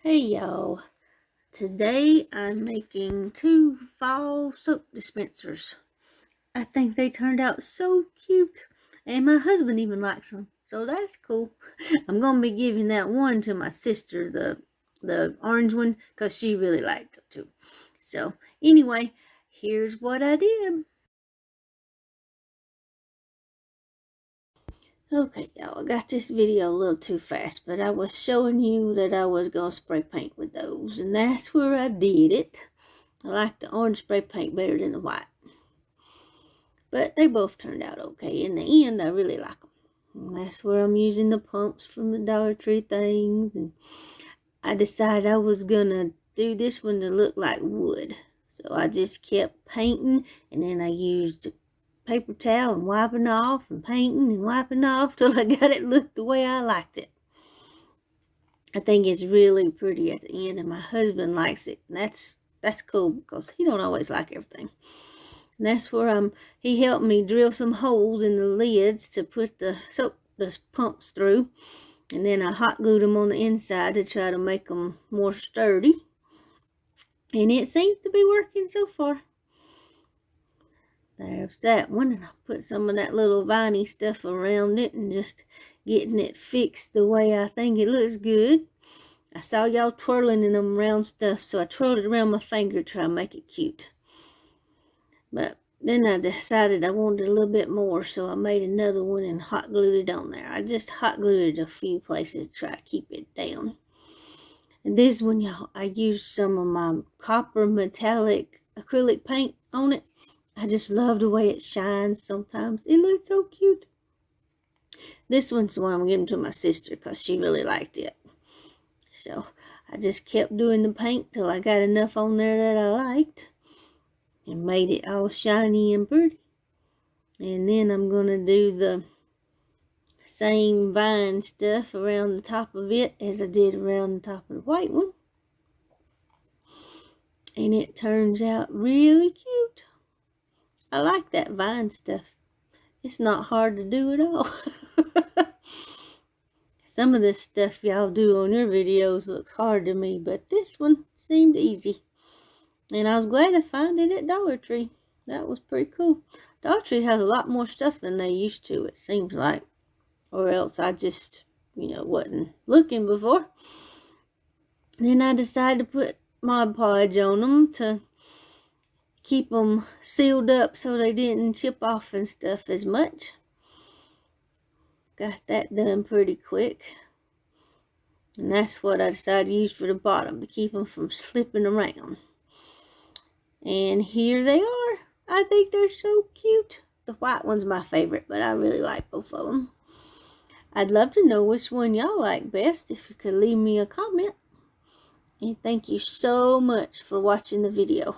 Hey y'all, today I'm making 2 fall soap dispensers. I think they turned out so cute, and my husband even likes them, so that's cool. I'm gonna be giving that one to my sister, the orange one, because she really liked it too. So anyway, here's what I did. Okay, y'all, I got this video a little too fast, but I was showing you that I was gonna spray paint with those, and that's where I did it. I like the orange spray paint better than the white. But they both turned out okay. In the end, I really like them. And that's where I'm using the pumps from the Dollar Tree things. And I decided I was going to do this one to look like wood. So I just kept painting. And then I used a paper towel and wiping off and painting and wiping off till I got it look the way I liked it. I think it's really pretty at the end, and my husband likes it. And that's cool because he don't always like everything. And that's where he helped me drill some holes in the lids to put the pumps through. And then I hot glued them on the inside to try to make them more sturdy. And it seems to be working so far. There's that one, and I put some of that little viney stuff around it and just getting it fixed the way I think it looks good. I saw y'all twirling in them round stuff, so I twirled it around my finger to try to make it cute. But then I decided I wanted a little bit more, so I made another one and hot glued it on there. I just hot glued it a few places to try to keep it down. And this one, y'all, I used some of my copper metallic acrylic paint on it. I just love the way it shines sometimes. It looks so cute. This one's the one I'm giving to my sister because she really liked it. So I just kept doing the paint till I got enough on there that I liked and made it all shiny and pretty. And then I'm going to do the same vine stuff around the top of it as I did around the top of the white one. And it turns out really cute. I like that vine stuff. It's not hard to do at all. Some of this stuff y'all do on your videos looks hard to me, but this one seemed easy. And I was glad to find it at Dollar Tree. That was pretty cool. Dollar Tree has a lot more stuff than they used to, it seems like. Or else I just, wasn't looking before. Then I decided to put Mod Podge on them to keep them sealed up so they didn't chip off and stuff as much. Got that done pretty quick. And that's what I decided to use for the bottom to keep them from slipping around. And here they are. I think they're so cute. The white one's my favorite, but I really like both of them. I'd love to know which one y'all like best if you could leave me a comment. And thank you so much for watching the video.